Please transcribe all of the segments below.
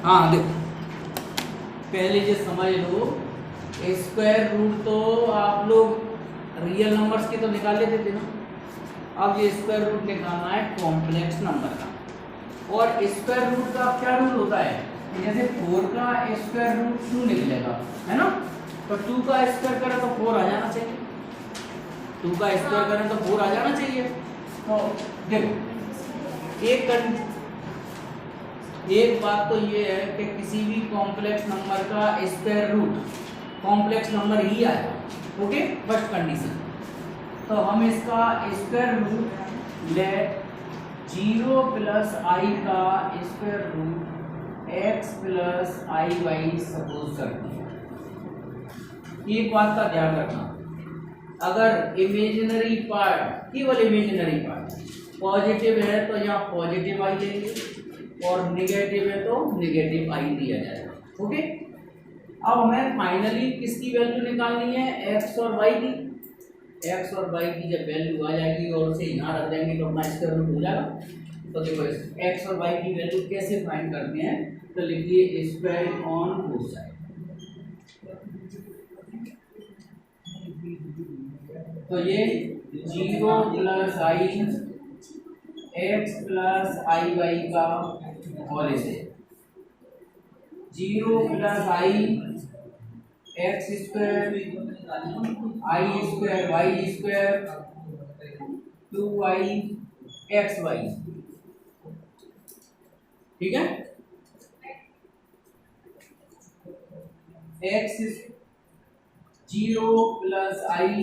हाँ देखो, पहले ये समझ लो, स्क्वायर रूट तो आप लोग रियल नंबर्स के तो निकाल लेते थे ना। अब ये स्क्वायर रूट निकालना है कॉम्प्लेक्स नंबर का। और स्क्वायर रूट का क्या रूल होता है, जैसे 4 का स्क्वायर रूट 2 निकलेगा, है ना। तो 2 का स्क्वायर करें तो 4 आ जाना चाहिए, 2 का स्क्वायर करें तो 4 आ जाना चाहिए। तो देखो, एक बात तो ये है कि किसी भी कॉम्प्लेक्स नंबर का स्क्वायर रूट कॉम्प्लेक्स नंबर ही आएगा, ओके, फर्स्ट कंडीशन। तो हम इसका स्क्वायर रूट ले 0 प्लस आई का square root x plus i Y suppose करते हैं। एक बात का ध्यान रखना, अगर इमेजिनरी पार्ट, केवल इमेजिनरी पार्ट पॉजिटिव है तो यहाँ पॉजिटिव आई लेंगे, और निगेटिव है तो निगेटिव आई दिया जाएगा, ओके। अब हमें फाइनली किसकी वैल्यू निकालनी है, x और y की। x और y की जब वैल्यू आ जाएगी और उसे यहाँ रख देंगे तो अपना स्क्वायर रूट हो जाएगा। तो देखो, x और y की वैल्यू कैसे फाइंड करते हैं, तो लिखिए स्क्वायर ऑन बोथ साइड। तो ये 0 plus i x plus i y का होल से 0 plus i x square i square y square 2y x y, ठीक है। x 0 plus i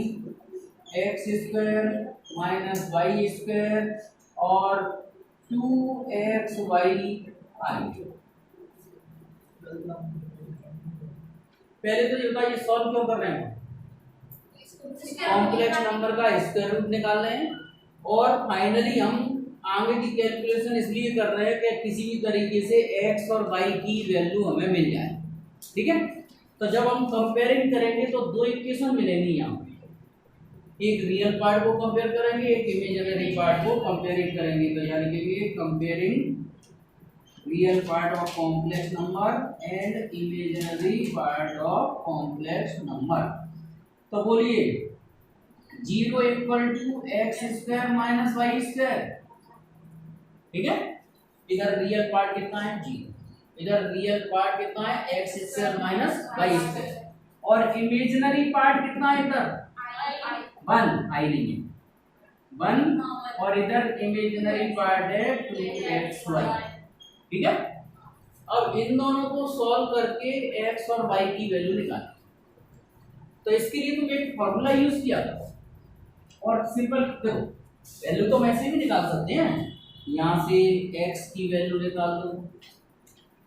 x square minus y square और 2xy आई। पहले तो ये बताइए सॉल्व क्यों कर रहे हैं, कॉम्प्लेक्स नंबर का स्क्वायर रूट निकाल रहे हैं, और फाइनली हम आगे की कैलकुलेशन इसलिए कर रहे हैं कि किसी भी तरीके से x और y की वैल्यू हमें मिल जाए, ठीक है। तो जब हम कंपेयरिंग करेंगे तो दो इक्वेशन मिलेंगी यहाँ पे, एक रियल पार्ट को कंपेयर करेंगे, एक इमेजिनरी पार्ट को कंपेयरिंग करेंगे। तो यानी कि comparing real part of complex number and imaginary part of complex number. तो बोलिए 0 equal to x square minus y square, ठीक है। इधर रियल पार्ट कितना है 0, इधर रियल पार्ट कितना है x square minus y square, और इमेजिनरी पार्ट कितना है इधर 1, आई नहीं है 1, और इधर इमेजिनरी पार्ट है 2xy, ठीक है। अब इन दोनों को सॉल्व करके x और y की वैल्यू निकालें। तो इसके लिए तुम एक फॉर्मूला यूज किया था, और सिंपल देखो, वैल्यू तो वैसे भी निकाल सकते हैं, यहाँ से x की वैल्यू निकाल दो,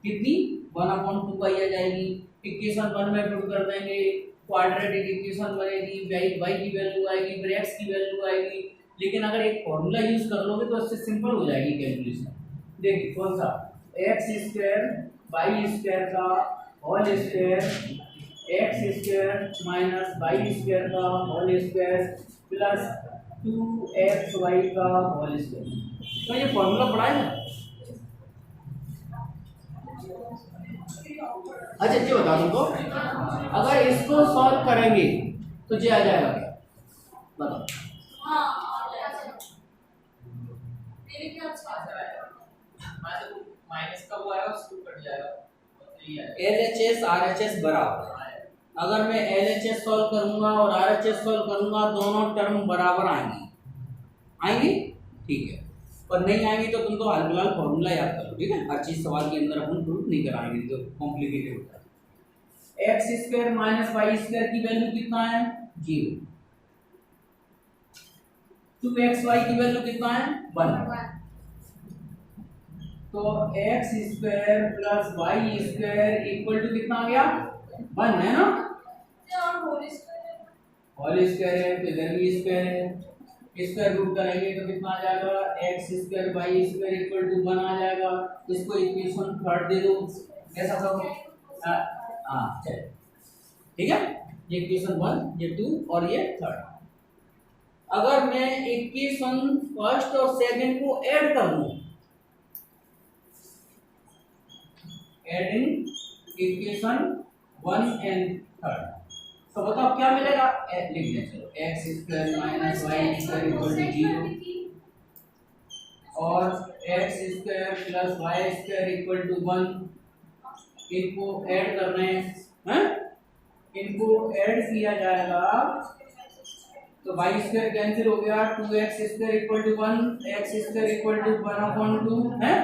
कितनी 1/2 आ जाएगी। इक्वेशन 1 में पुट कर देंगे, क्वाड्रेटिक इक्वेशन बनेगी, y की वैल्यू आएगी, फिर x की वैल्यू आएगी। लेकिन अगर एक फॉर्मूला यूज कर लोगे तो इससे सिंपल हो जाएगी कैलकुलेशन। देखिए कौन सा, एक्स स्क्वायर वाई स्क्वायर का whole square x square minus y square का होल स्क्वायर प्लस 2xy का होल स्क्वायर। तो ये फॉर्मूला पढ़ा है ना। अच्छा ये बता तुमको, अगर इसको सॉल्व करेंगे तो ये आ जाएगा क्या, बताओ। माइनस का वो आएगा उसको कट जाएगा, LHS RHS बराबर, अगर मैं LHS सॉल्व करूंगा और RHS सॉल्व करूंगा दोनों टर्म बराबर आएंगी, ठीक है। और नहीं आएंगी तो तुम तो हाल फिलहाल फॉर्मूला याद कर लो, ठीक है। हर चीज सवाल के अंदर अपन प्रूफ नहीं कराएंगे तो कॉम्प्लिकेटेड होता है। X square minus y square की वैल्यू कितना है 0, 2xy की वैल्यू कितना है 1, तो x square plus y square equal to कितना आ गया 1 है ना, होल स्क्वायर है तो इधर भी स्क्वायर है, स्क्वायर रूट करेंगे तो कितना आ जाएगा x square y square equal to 1 आ जाएगा। इसको इक्वेशन थर्ड दे दो, ऐसा करो, हाँ चल ठीक है। ये इक्वेशन 1, ये 2 और ये थर्ड। अगर मैं इक्वेशन फर्स्ट और सेकंड को ऐड कर दूं, एडिंग इक्वेशन 1 एंड 3। तो बताओ क्या मिलेगा, लिख दें चलो, x square minus y square equal to 0 और x square plus y square equal to 1। इनको ऐड कर रहे हैं, इनको ऐड किया जाएगा तो वाई स्क्वायर कैंसिल हो गया, 2x स्क्वायर इक्वल टू 1, एक्स स्क्वायर इक्वल टू 1/2 है।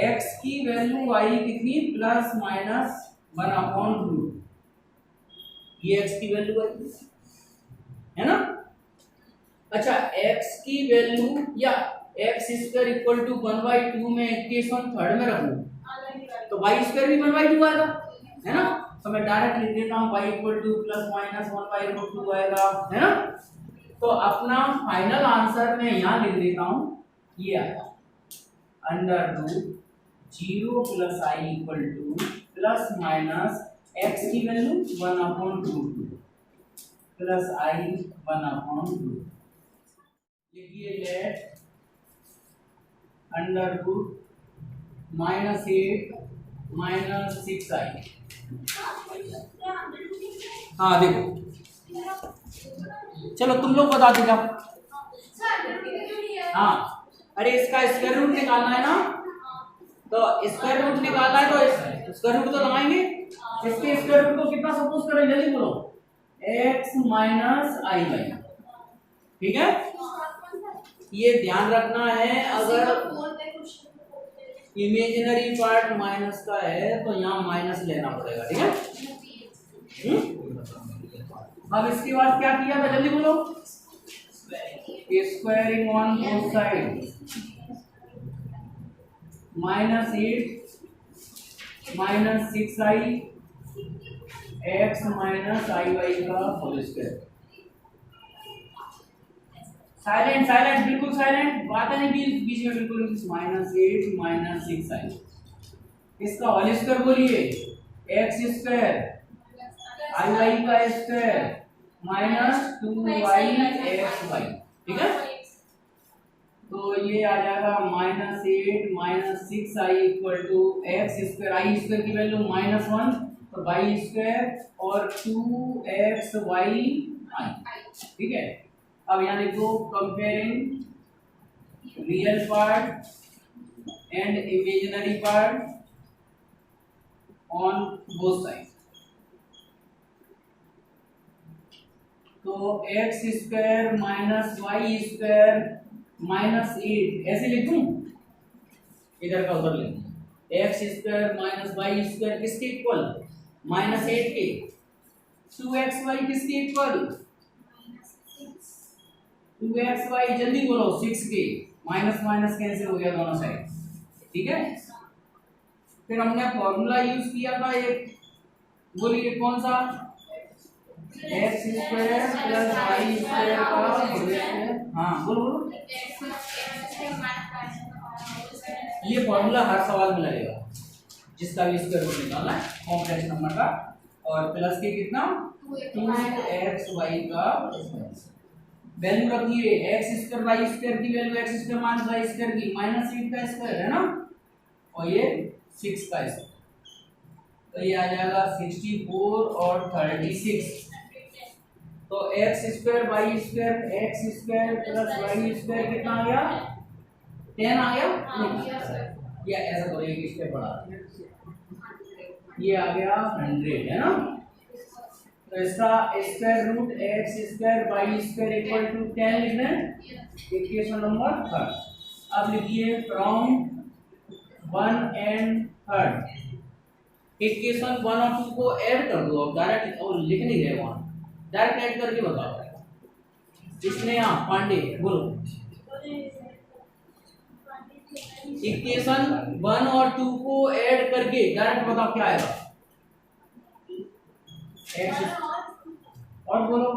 x की वैल्यू y कितनी, प्लस माइनस 1/2, ये x की वैल्यू है ना। अच्छा, x की वैल्यू या x स्क्वायर इक्वल टू 1/2 में इक्वेशन 3 में रखूं तो y स्क्वायर भी 1/2 आएगा, है ना। तो मैं डायरेक्ट लिख देता हूँ y equal to plus minus 1/2 आएगा, है ना। तो अपना फाइनल आंसर मैं यहाँ लिख देता हूँ, ये आएगा √0 plus i equal to plus minus x की वैल्यू 1/2 प्लस i 1/2। लिखिए लेट √-8 माइनस 6i। हाँ देखो, चलो तुम लोग बता दीजिए। हाँ, अरे इसका स्क्वायर रूट निकालना है ना, तो स्क्वायर रूट निकालना है तो स्क्वायर रूट तो लगाएंगे। इसके स्क्वायर रूट को कितना सपोज करें, जल्दी बोलो, x माइनस आई बाई, ठीक है। ये ध्यान रखना है, अगर इमेजिनरी पार्ट माइनस का है तो यहाँ माइनस लेना पड़ेगा, ठीक है। अब इसके बाद क्या किया था, जल्दी बोलो, squaring on both side -8 minus 6i x minus i y का होल स्क्वायर। साइलेंट साइलेंट, बिल्कुल साइलेंट, बातें नहीं बीच में बिल्कुल। -8 माइनस 6i, इसका होल स्क्वायर बोलिए, x स्क्वायर आई वाई का square minus 2y x y, ठीक है। तो ये आ जाएगा -8 minus 6i equal to x square, i square की वैल्यू -1 और वाई स्क्वायर और 2xy i, ठीक है। अब यहाँ लिखो, comparing real part and imaginary part on both side. तो x square minus y square -8 ऐसे लिखूं, इधर का उधर लिखूं, x square minus y square किसके इक्वल, -8 के, 2xy किसके इक्वल, 2xy, जल्दी बोलो, 6 के, माइनस माइनस कैंसिल हो गया दोनों साइड, ठीक है। फिर हमने फॉर्मूला यूज किया था एक, बोलिए कौन सा, x square plus y square का होल स्क्वायर। हाँ बोलो बोलो, ये फॉर्मूला हर सवाल में लगेगा, जिसका भी स्क्वायर रूट निकालना है कॉम्प्लेक्स नंबर का, और प्लस के कितना 2xy का वैल्यू रखिए, एक्स स्क्वायर वाई स्क्वायर की value x square minus y square की -8 का स्क्वायर है ना, और ये 6 का स्क्वायर, तो ये आ जाएगा 64 और 36। तो x square y square, x square plus y square कितना आ गया, 10 आ गया, या ऐसा करो एक स्टेप बढ़ा, ये आ गया 100, है ना। तो इसका square root x square y square equal to 10 लिख रहे हैं, इक्वेशन नंबर 3। अब लिखिए फ्रॉम 1 एंड 3, इक्वेशन 1 और 2 को ऐड कर दो, अब डायरेक्ट और लिख नहीं रहे वहां, डायरेक्ट ऐड करके बताओ। इसने यहाँ पांडे बोलो, इक्वेशन 1 और 2 को ऐड करके डायरेक्ट बताओ क्या आएगा, एक्स और बोलो,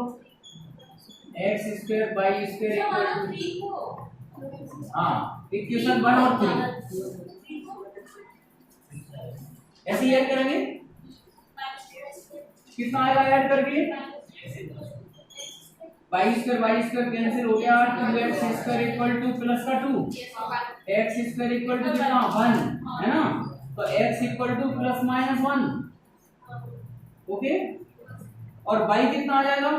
x square y square equal to, हाँ इक्वेशन 1 और 3 ऐसे ऐड करेंगे, कितना आएगा ऐड करके, वाई स्क्वायर कैंसिल हो गया, 2x square equal to plus का 2, एक्स स्क्वायर इक्वल टू कितना 1, है ना। तो x equal to plus minus 1, okay. और y कितना आ जाएगा,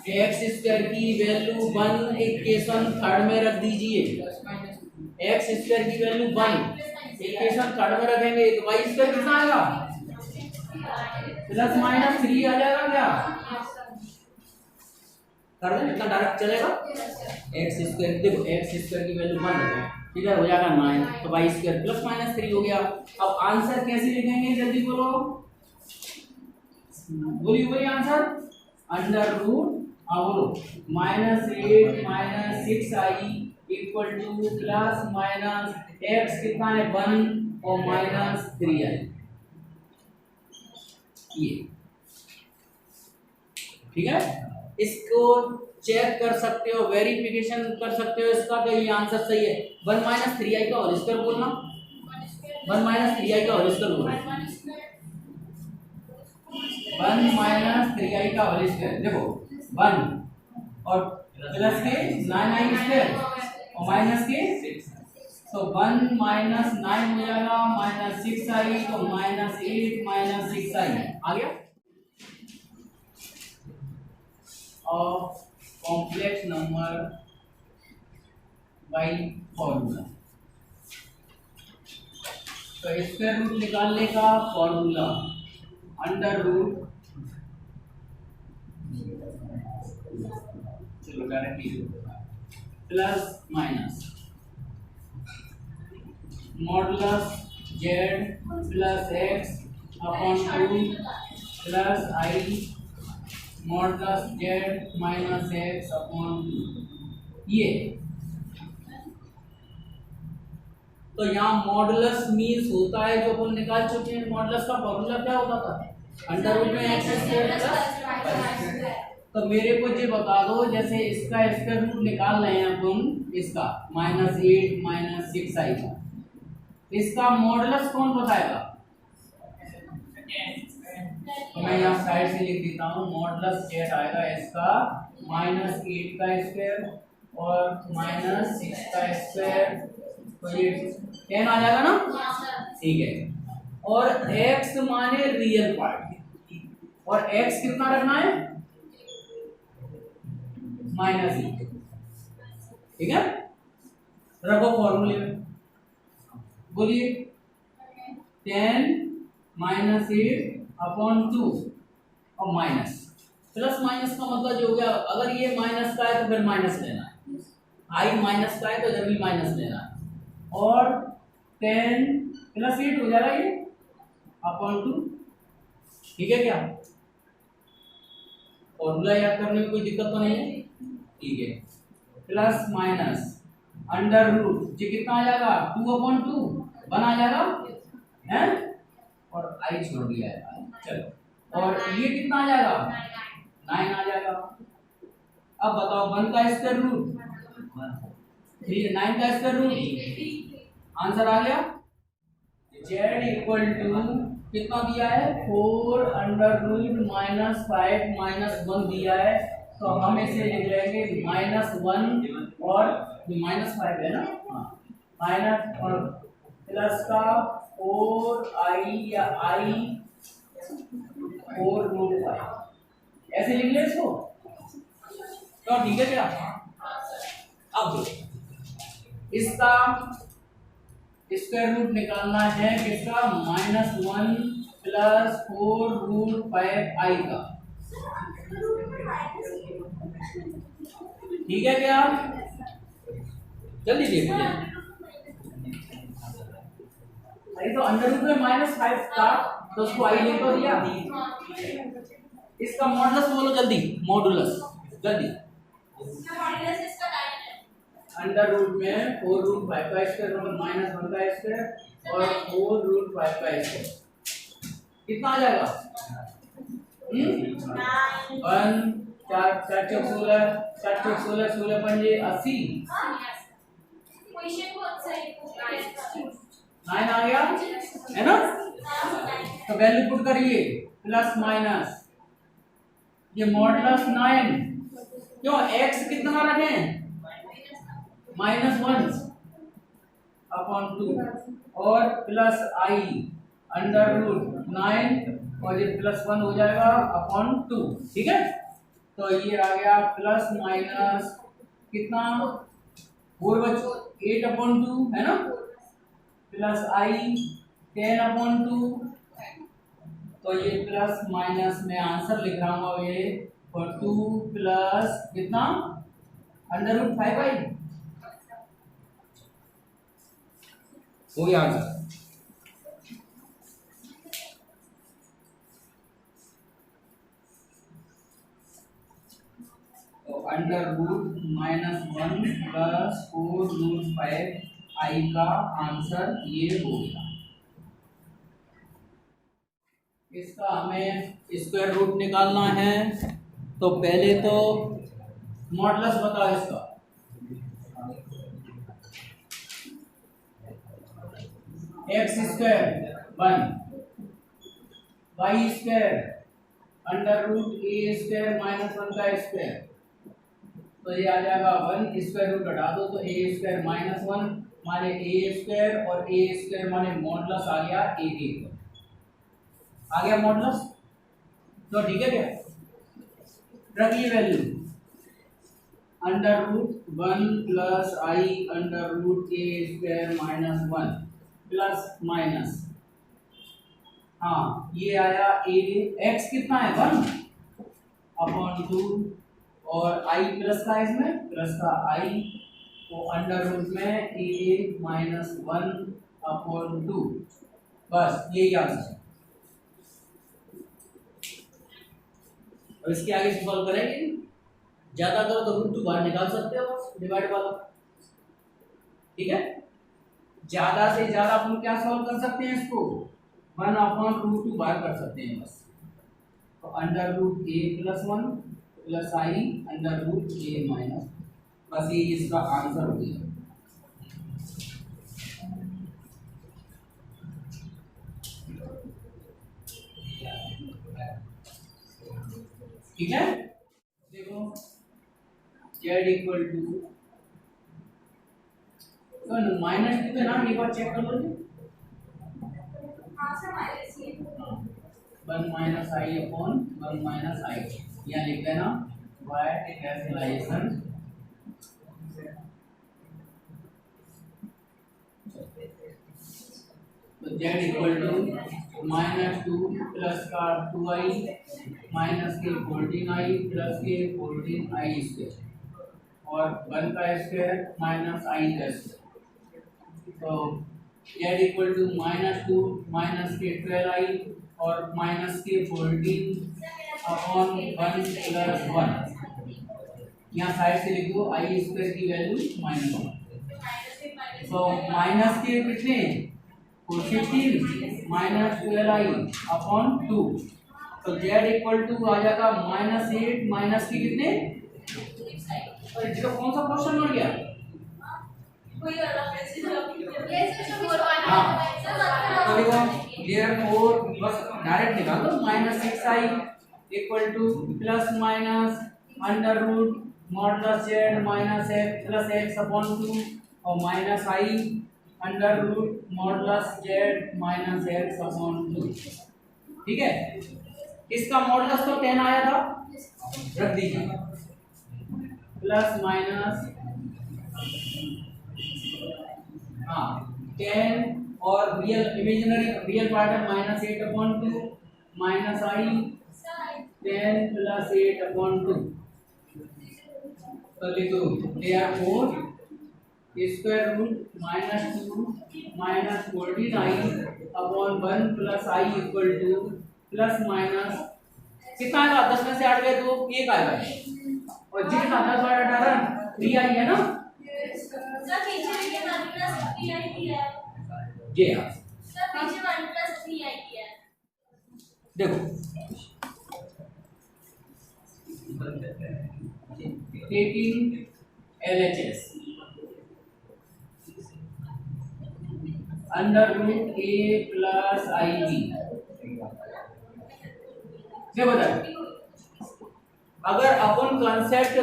एक्स स्क्वायर की वैल्यू 1 इक्वेशन थर्ड में रख दीजिए, एक्स स्क्वायर की वैल्यू 1 इक्वेशन थर्ड में रखेंगे तो y स्क्वायर कितना आएगा, प्लस माइनस 3 आ जाएगा क्या, कर दें इतना डायरेक्ट चलेगा। एक्स स्क्वायर देखो एक्स स्क्वायर की वैल्यू 1 रखें, इधर हो जाएगा 9, तो y स्क्वायर प्लस माइनस 3 हो गया। अब आंसर कैसे लिखेंगे जल्दी बोलो, बोलिए आंसर, अंडर रूट बोलो -8 - 6i equal to plus minus x कितना है 1 और -3i, ये ठीक है। इसको चेक कर सकते हो, वेरिफिकेशन कर सकते हो इसका तो ये आंसर सही है। 1 - 3i का होल स्क्वायर बोलना, 1 - 3i का होल स्क्वायर बोलना, 1 - 3i का होल स्क्वायर देखो 1 और प्लस के 9i स्क्वायर और माइनस के 6, तो 1 - 9 हो जाएगा -6i, तो -8 - 6i आ गया। Of complex number by formula, तो स्क्वायर रूट निकालने का फॉर्मूला अंडर रूट, चलो directly plus minus modulus z plus x upon 2 plus i modulus z minus x upon 2, ये तो यहाँ मॉडुलस मीन्स होता है जो अपन निकाल चुके हैं। मॉडुलस का फॉर्मूला क्या होता था, अंडर रूट में एक्स स्क्वायर प्लस, तो मेरे को ये बता दो जैसे इसका स्क्वायर रूट निकाल रहे हैं अपन, इसका -8 - 6i का, इसका मॉडुलस कौन बताएगा, तो मैं यहाँ साइड से लिख देता हूँ, मॉडुलस जेड आएगा इसका -8 का स्क्वायर और -6 का स्क्वायर, तो ये 10 आ जाएगा ना, ठीक है। और x माने रियल पार्ट, और x कितना रखना है -8, ठीक है। रखो फॉर्मूले में, बोलिए 10 - 8 अपॉन 2 और माइनस, प्लस माइनस का मतलब जो हो गया, अगर ये माइनस का है तो फिर माइनस लेना है, आई माइनस का है तो इधर भी माइनस लेना है, और 10 + 8 हो जाएगा ये अपॉन 2, ठीक है क्या, फॉर्मूला याद करने में कोई दिक्कत तो नहीं है, ठीक है। प्लस माइनस अंडर रूट जी कितना आ जाएगा 2/2 1 आ जाएगा हैं, और आई छोड़ दिया है, चलो, और ये कितना आ जाएगा 9 आ जाएगा। अब बताओ 1 का स्क्वायर रूट 9 का स्क्वायर रूट, आंसर आ गया। z इक्वल टू कितना दिया है 4√-5 - 1 दिया है, तो हम इसे लिख लेंगे -1 और -5 है ना, माइनस और प्लस का 4i या i 4√5 ऐसे लिख ले इसको, तो ठीक है क्या। अब इसका स्क्वायर रूट निकालना है किसका, -1 + 4√5i का, ठीक है क्या, जल्दी देखो भाई, तो अंडर रूट में -5 था तो उसको आई लिख तो दिया, इसका मॉडुलस बोलो जल्दी, मॉडुलस जल्दी, अंडर रूट में 4√5 का स्क्वायर मतलब -1 का स्क्वायर और 4√5 का स्क्वायर कितना आ जाएगा 1 4 4 चौक 16 4 चौक 16 16 पंजे 80 9 आ गया है ना, तो वैल्यू पुट करिए प्लस माइनस, ये मॉडुलस 9 क्यों x कितना रखें -1, अपॉन 2 और प्लस आई अंडर रूट 9 और ये प्लस 1 हो जाएगा अपॉन 2। ठीक है, तो ये आ गया प्लस माइनस कितना 4 बच्चों 8 अपॉन 2 है ना, प्लस आई 10 अपॉन 2। तो ये प्लस माइनस में आंसर लिख रहा हूँ अब ये, और 2 प्लस कितना अंडर रूट 5i हो गया आंसर। तो under root -1 plus 4 root 5i का आंसर ये हो गया। इसका हमें स्क्वायर रूट निकालना है, तो पहले तो मॉडुलस बताओ इसका। X square 1 y square under root a square -1 का स्क्वायर, तो ये आ जाएगा 1 स्क्वायर रूट हटा दो तो ए स्क्वायर -1 माने ए स्क्वायर और ए स्क्वायर माने मॉडुलस आ गया ए के, आ गया मॉडुलस। तो ठीक है क्या, रखिए value under root 1 plus I under root a square -1 plus minus, हाँ ये आया ए, एक्स कितना है 1 अपॉन 2 और आई प्लस का इसमें प्लस का आई, तो अंडर रूट में ए -1 अपॉन 2, बस यही आंसर है। और इसके आगे से सॉल्व करेंगे, ज्यादा करो तो √2 बाहर निकाल सकते हो डिवाइड वाला। ठीक है, ज्यादा से ज्यादा अपन क्या सॉल्व कर सकते हैं इसको, 1 अपॉन √2 बाहर कर सकते हैं बस। तो अंडर रूट ए प्लस 1 प्लस आई अंडर रूट ए माइनस, बस ये इसका आंसर हो गया। ठीक है, देखो z इक्वल टू -2 है ना, एक बार चेक कर लो जी। 1 माइनस आई अपॉन 1 माइनस आई, यहाँ लिख देना y कैंसिलेशन, तो z इक्वल टू -2 प्लस का 2i माइनस के 14i प्लस के 14i स्क्वायर और 1 का स्क्वायर माइनस i का स्क्वायर, तो z इक्वल टू -2 माइनस के 12i और माइनस के 14 अपॉन 1 प्लस 1, यहाँ साइड से लिख दो i स्क्वायर की वैल्यू -1, तो माइनस के कितने 15 माइनस 12i अपॉन 2, तो z इक्वल टू आ जाएगा -8 माइनस के कितने, और इसका कौन सा क्वेश्चन बन गया, हाँ तो देखो देयरफॉर बस डायरेक्ट निकाल दो -6i equal to plus minus under root modulus z minus x plus x upon 2 और minus i under root modulus z minus x upon 2। ठीक है, इसका मॉडुलस तो 10 आया था, रख दीजिए प्लस माइनस, हाँ 10 और रियल इमेजिनरी रियल पार्ट है -8 upon 2 minus i 10 plus 8 upon 2, तो लिखो therefore square root -2 minus 14i upon 1 plus i equal to plus minus कितना आएगा, 10 में से 8 गए तो 1 आएगा, और जी कितना 10 और 18 3i है ना, जी हाँ देखो taking LHS under root a plus i b, अगर अपन कॉन्सेप्ट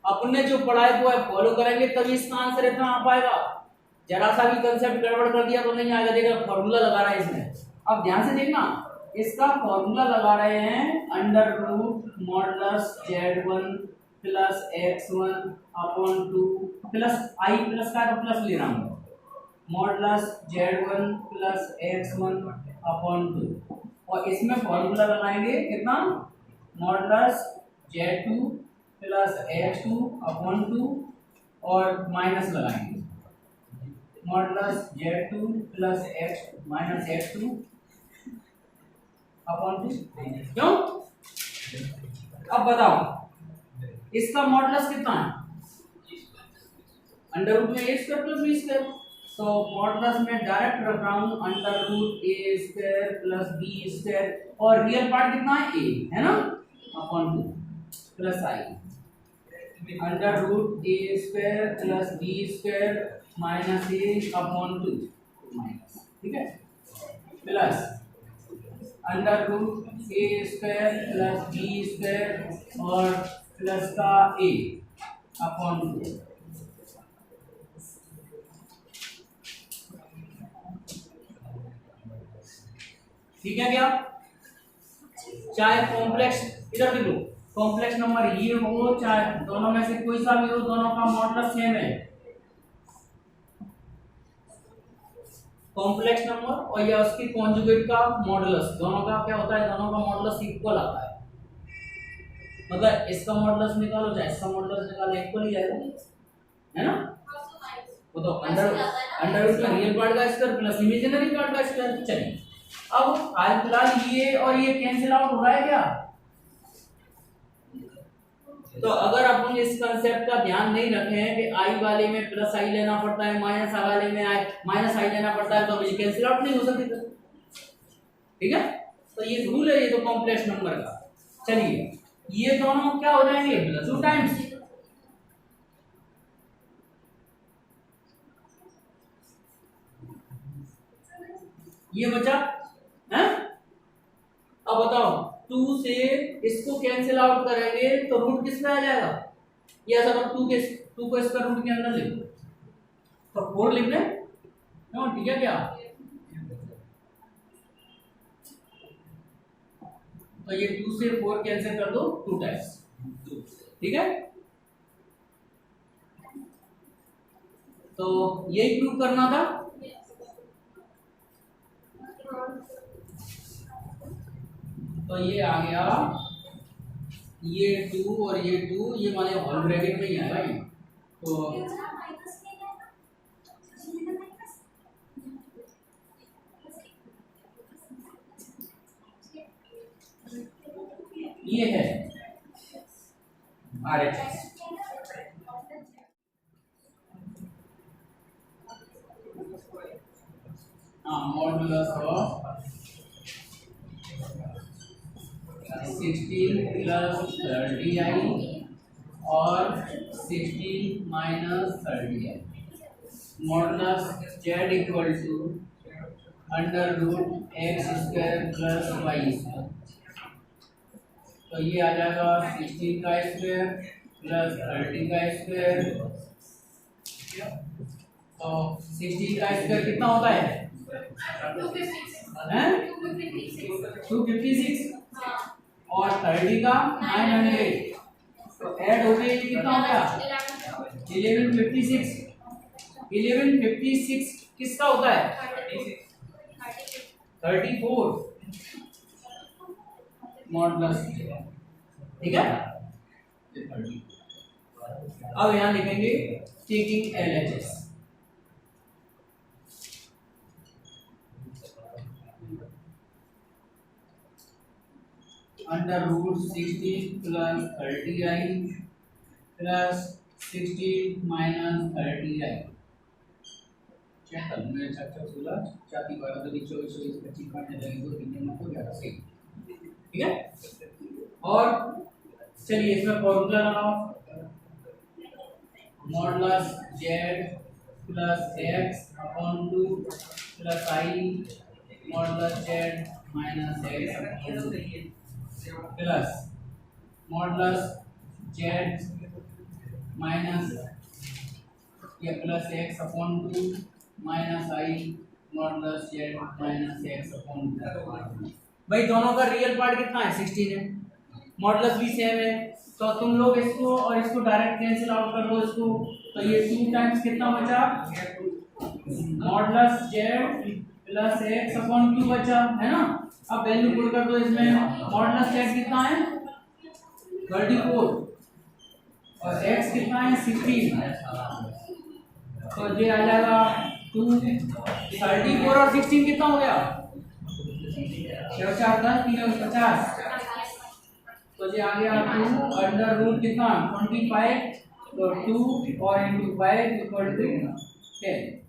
अपने जो पढ़ाई को है फॉलो करेंगे तभी इसका आंसर इतना आ पाएगा, जरा सा भी कंसेप्ट गड़बड़ कर दिया तो नहीं आएगा। देखो फॉर्मूला लगा रहा है इसमें, अब ध्यान से देखना, इसका फॉर्मूला लगा रहे हैं under root modulus z1 plus x1 upon 2 plus i plus का तो प्लस ले रहा हूँ, modulus z1 plus x1 upon 2, और इसमें फॉर्मूला लगाएंगे कितना, modulus z2 plus x2 upon 2 और माइनस लगाएंगे modulus z2 plus x minus x2 upon 2। क्यों? अब बताओ इसका मॉडुलस कितना है, अंडर रूट में a square plus b square, तो मॉडुलस में डायरेक्ट रख रहा हूं under root a square plus b square, और रियल पार्ट कितना है a है ना, upon 2 plus i under root a square plus b square minus a upon 2 minus, ठीक है, plus under root a square plus b square और plus का a upon 2। ठीक है क्या? चाहे कॉम्प्लेक्स, इधर देखो, कॉम्प्लेक्स नंबर ये हो चाहे दोनों में से कोई सा भी हो, दोनों का मॉडुलस सेम है। कॉम्प्लेक्स नंबर और या उसकी कॉन्जुगेट का मॉडुलस, दोनों का क्या होता है, दोनों का मॉडुलस इक्वल आता है। मतलब इसका मॉडुलस निकालो चाहे इसका मॉडुलस निकालो, इक्वल ही आएगा, है ना। वो तो अंडर रूट में रियल पार्ट का स्क्वायर प्लस इमेजिनरी पार्ट का स्क्वायर। चलिए अब हाल फिलहाल ये और ये कैंसिल आउट हो रहा है क्या, तो अगर अपन इस कंसेप्ट का ध्यान नहीं रखे हैं कि आई वाले में प्लस आई लेना पड़ता है, माइनस आई वाले में आई माइनस आई लेना पड़ता है, तो ये कैंसिल आउट नहीं हो सकती। ठीक है, तो ये रूल है, ये तो कॉम्प्लेक्स नंबर का। चलिए ये दोनों क्या हो जाएंगे, प्लस 2 टाइम्स, ये बचा है। अब बताओ 2 से इसको कैंसिल आउट करेंगे तो रूट किस में आ जाएगा, ये ऐसा 2 को इसका रूट के अंदर लिख दो तो 4 लिख दें, ठीक है क्या। तो ये 2 से 4 कैंसिल कर दो 2 टाइम्स, ठीक है। तो यही प्रूव करना था। तो ये आ गया, ये 2 और ये 2 ये माने होल ब्रैकेट में ही आएगा ये, तो ये है RHS। Modulus of 16 plus 30i और 16 minus 30i, modulus z equal to under root x square plus y square. तो ये आ जाएगा 16 का स्क्वायर प्लस 30 का स्क्वायर, तो 16 का स्क्वायर कितना होता है, 256 और 30 का 900, तो ऐड हो गए कितना हो गया 1156। 1156 किसका होता है, 34 मॉडुलस, ठीक है। अब यहां लिखेंगे taking LHS, under root 16 plus 30i plus 16 minus 30i। Check कर मैं 16 4 12 24 24 25 काटने लगे तो 3 नंबर को 11 सही, ठीक है। और चलिए इसमें फॉर्मूला लगाओ, modulus z plus x upon 2 plus i modulus z minus x plus modulus z minus या plus x upon 2 minus i modulus z minus x upon. भाई दोनों का रियल पार्ट कितना है 16 है, मॉडुलस भी सेम है, तो तुम लोग इसको और इसको डायरेक्ट कैंसिल आउट कर दो इसको, तो ये 2 टाइम्स कितना बचा modulus z plus x upon 2 बचा है ना। अब वैल्यू पुट कर दो इसमें, मॉडुलस जेड कितना है 34 और एक्स कितना है 16, तो ये आ जाएगा 2 34 और 16 कितना हो गया 4 10 3 50, तो ये आ गया 2 अंडर रूट कितना 25, तो 2 और इंटू 5 इक्वल टू 10।